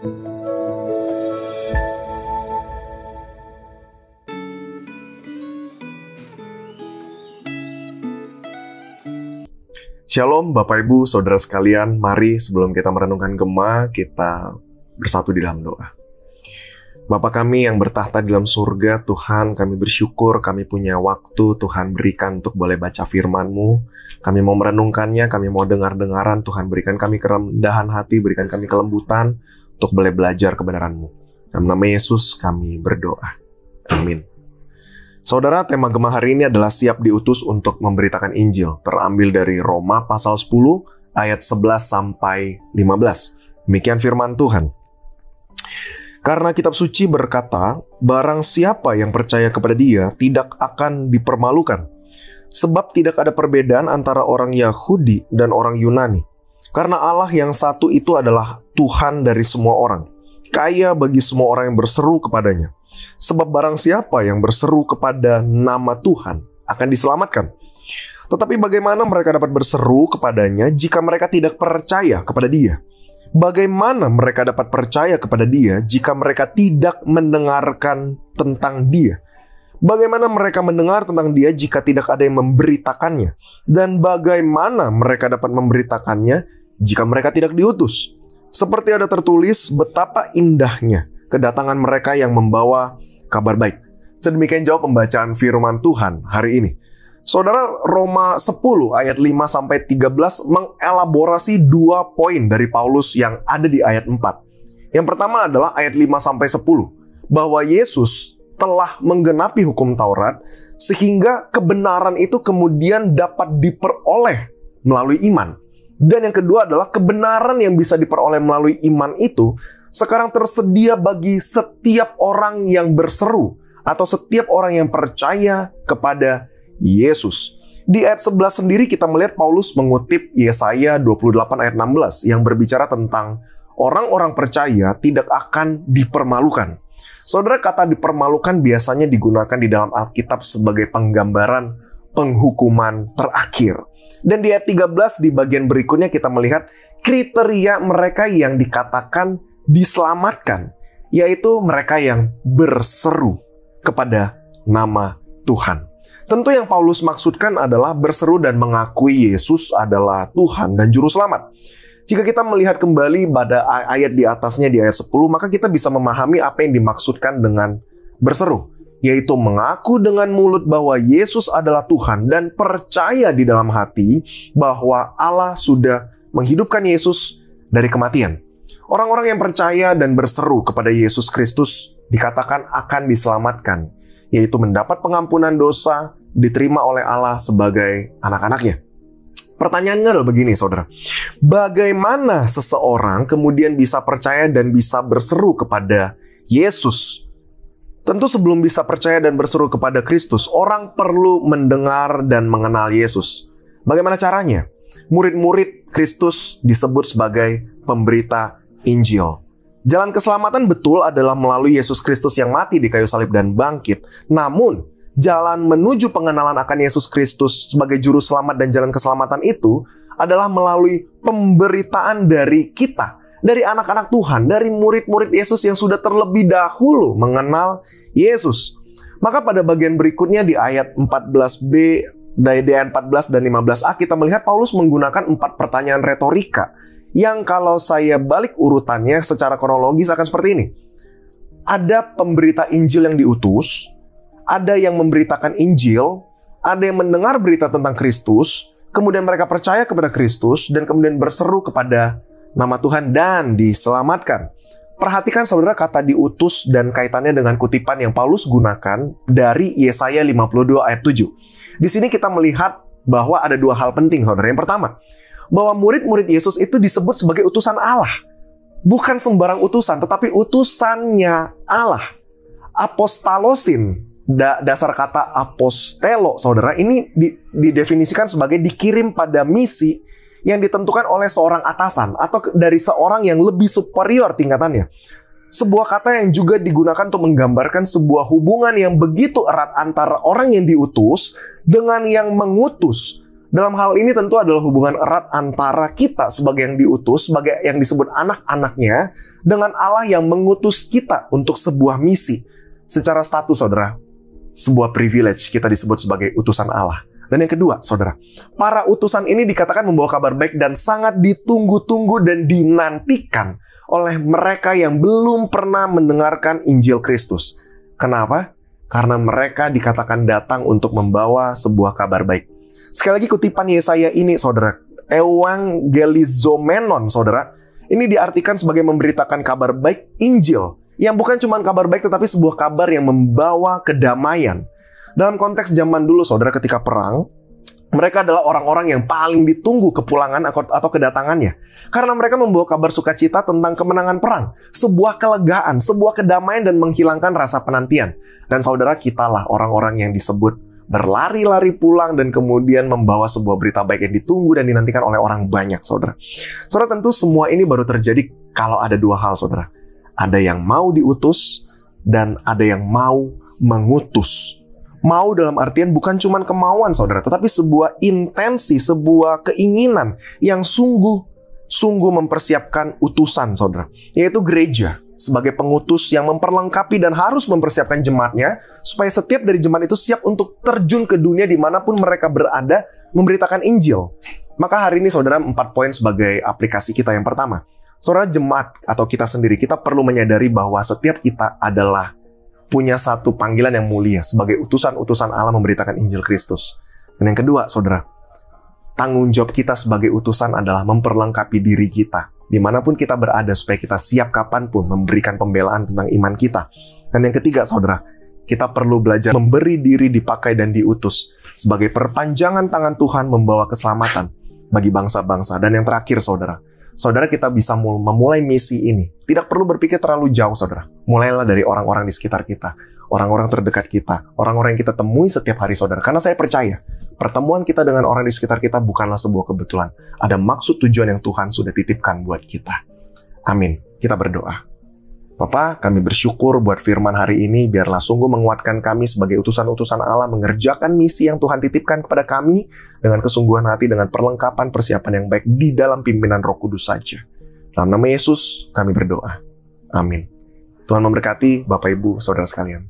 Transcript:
Shalom Bapak Ibu, Saudara sekalian, mari sebelum kita merenungkan Gema, kita bersatu di dalam doa. Bapa kami yang bertahta di dalam surga, Tuhan, kami bersyukur kami punya waktu Tuhan berikan untuk boleh baca firman-Mu. Kami mau merenungkannya, kami mau dengar-dengaran, Tuhan berikan kami kerendahan hati, berikan kami kelembutan untuk boleh belajar kebenaran-Mu. Dalam nama Yesus kami berdoa. Amin. Saudara, tema Gema hari ini adalah siap diutus untuk memberitakan Injil, terambil dari Roma pasal 10 ayat 11 sampai 15. Demikian firman Tuhan. Karena kitab suci berkata, barang siapa yang percaya kepada Dia tidak akan dipermalukan, sebab tidak ada perbedaan antara orang Yahudi dan orang Yunani. Karena Allah yang satu itu adalah Tuhan dari semua orang, kaya bagi semua orang yang berseru kepadanya. Sebab barang siapa yang berseru kepada nama Tuhan akan diselamatkan. Tetapi bagaimana mereka dapat berseru kepadanya jika mereka tidak percaya kepada Dia? Bagaimana mereka dapat percaya kepada Dia jika mereka tidak mendengarkan tentang Dia? Bagaimana mereka mendengar tentang Dia jika tidak ada yang memberitakannya? Dan bagaimana mereka dapat memberitakannya jika mereka tidak diutus? Seperti ada tertulis, betapa indahnya kedatangan mereka yang membawa kabar baik. Sedemikian jawab pembacaan firman Tuhan hari ini. Saudara, Roma 10 ayat 5-13 mengelaborasi 2 poin dari Paulus yang ada di ayat 4. Yang pertama adalah ayat 5-10, bahwa Yesus telah menggenapi hukum Taurat sehingga kebenaran itu kemudian dapat diperoleh melalui iman. Dan yang kedua adalah kebenaran yang bisa diperoleh melalui iman itu sekarang tersedia bagi setiap orang yang berseru atau setiap orang yang percaya kepada Yesus. Di ayat 11 sendiri kita melihat Paulus mengutip Yesaya 28 ayat 16 yang berbicara tentang orang-orang percaya tidak akan dipermalukan. Saudara, kata dipermalukan biasanya digunakan di dalam Alkitab sebagai penggambaran penghukuman terakhir. Dan di ayat 13 di bagian berikutnya kita melihat kriteria mereka yang dikatakan diselamatkan, yaitu mereka yang berseru kepada nama Tuhan. Tentu yang Paulus maksudkan adalah berseru dan mengakui Yesus adalah Tuhan dan Juru Selamat. Jika kita melihat kembali pada ayat di atasnya di ayat 10, maka kita bisa memahami apa yang dimaksudkan dengan berseru, yaitu mengaku dengan mulut bahwa Yesus adalah Tuhan dan percaya di dalam hati bahwa Allah sudah menghidupkan Yesus dari kematian. Orang-orang yang percaya dan berseru kepada Yesus Kristus dikatakan akan diselamatkan, yaitu mendapat pengampunan dosa, diterima oleh Allah sebagai anak-anaknya. Pertanyaannya adalah begini, saudara. Bagaimana seseorang kemudian bisa percaya dan bisa berseru kepada Yesus? Tentu sebelum bisa percaya dan berseru kepada Kristus, orang perlu mendengar dan mengenal Yesus. Bagaimana caranya? Murid-murid Kristus disebut sebagai pemberita Injil. Jalan keselamatan betul adalah melalui Yesus Kristus yang mati di kayu salib dan bangkit. Namun, jalan menuju pengenalan akan Yesus Kristus sebagai juru selamat dan jalan keselamatan itu adalah melalui pemberitaan dari kita, dari anak-anak Tuhan, dari murid-murid Yesus yang sudah terlebih dahulu mengenal Yesus. Maka pada bagian berikutnya di ayat 14b, dari ayat 14 dan 15a kita melihat Paulus menggunakan 4 pertanyaan retorika yang kalau saya balik urutannya secara kronologis akan seperti ini. Ada pemberita Injil yang diutus, ada yang memberitakan Injil, ada yang mendengar berita tentang Kristus, kemudian mereka percaya kepada Kristus, dan kemudian berseru kepada nama Tuhan dan diselamatkan. Perhatikan saudara kata diutus dan kaitannya dengan kutipan yang Paulus gunakan dari Yesaya 52 ayat 7. Di sini kita melihat bahwa ada 2 hal penting saudara. Yang pertama, bahwa murid-murid Yesus itu disebut sebagai utusan Allah. Bukan sembarang utusan, tetapi utusannya Allah. Apostalosin, dasar kata apostelo, saudara, ini didefinisikan sebagai dikirim pada misi yang ditentukan oleh seorang atasan atau dari seorang yang lebih superior tingkatannya. Sebuah kata yang juga digunakan untuk menggambarkan sebuah hubungan yang begitu erat antara orang yang diutus dengan yang mengutus, Dalam hal ini tentu adalah hubungan erat antara kita sebagai yang diutus, sebagai yang disebut anak-anaknya, dengan Allah yang mengutus kita untuk sebuah misi. Secara status, saudara, sebuah privilege kita disebut sebagai utusan Allah. Dan yang kedua, saudara, para utusan ini dikatakan membawa kabar baik dan sangat ditunggu-tunggu dan dinantikan oleh mereka yang belum pernah mendengarkan Injil Kristus. Kenapa? Karena mereka dikatakan datang untuk membawa sebuah kabar baik. Sekali lagi kutipan Yesaya ini, saudara, evangelizomenon, saudara, ini diartikan sebagai memberitakan kabar baik Injil, yang bukan cuma kabar baik tetapi sebuah kabar yang membawa kedamaian. Dalam konteks zaman dulu, saudara, ketika perang, mereka adalah orang-orang yang paling ditunggu kepulangan atau kedatangannya. Karena mereka membawa kabar sukacita tentang kemenangan perang. Sebuah kelegaan, sebuah kedamaian dan menghilangkan rasa penantian. Dan saudara, kitalah orang-orang yang disebut berlari-lari pulang dan kemudian membawa sebuah berita baik yang ditunggu dan dinantikan oleh orang banyak, saudara. Saudara, tentu semua ini baru terjadi kalau ada dua hal, saudara. Ada yang mau diutus dan ada yang mau mengutus. Mau dalam artian bukan cuma kemauan, saudara, tetapi sebuah intensi, sebuah keinginan yang sungguh mempersiapkan utusan, saudara, yaitu gereja sebagai pengutus yang memperlengkapi dan harus mempersiapkan jemaatnya supaya setiap dari jemaat itu siap untuk terjun ke dunia dimanapun mereka berada memberitakan Injil. Maka hari ini, saudara, 4 poin sebagai aplikasi kita. Yang pertama, saudara, jemaat atau kita sendiri, kita perlu menyadari bahwa setiap kita adalah punya satu panggilan yang mulia sebagai utusan-utusan Allah memberitakan Injil Kristus. Dan yang kedua, saudara, tanggung jawab kita sebagai utusan adalah memperlengkapi diri kita dimanapun kita berada supaya kita siap kapanpun memberikan pembelaan tentang iman kita. Dan yang ketiga, saudara, kita perlu belajar memberi diri dipakai dan diutus sebagai perpanjangan tangan Tuhan membawa keselamatan bagi bangsa-bangsa. Dan yang terakhir, saudara, kita bisa memulai misi ini. Tidak perlu berpikir terlalu jauh, saudara. Mulailah dari orang-orang di sekitar kita, orang-orang terdekat kita, orang-orang yang kita temui setiap hari, saudara. Karena saya percaya, pertemuan kita dengan orang di sekitar kita bukanlah sebuah kebetulan. Ada maksud tujuan yang Tuhan sudah titipkan buat kita. Amin. Kita berdoa. Bapa, kami bersyukur buat firman hari ini. Biarlah sungguh menguatkan kami sebagai utusan-utusan Allah mengerjakan misi yang Tuhan titipkan kepada kami dengan kesungguhan hati, dengan perlengkapan persiapan yang baik di dalam pimpinan Roh Kudus saja. Dalam nama Yesus kami berdoa. Amin. Tuhan memberkati Bapak, Ibu, saudara sekalian.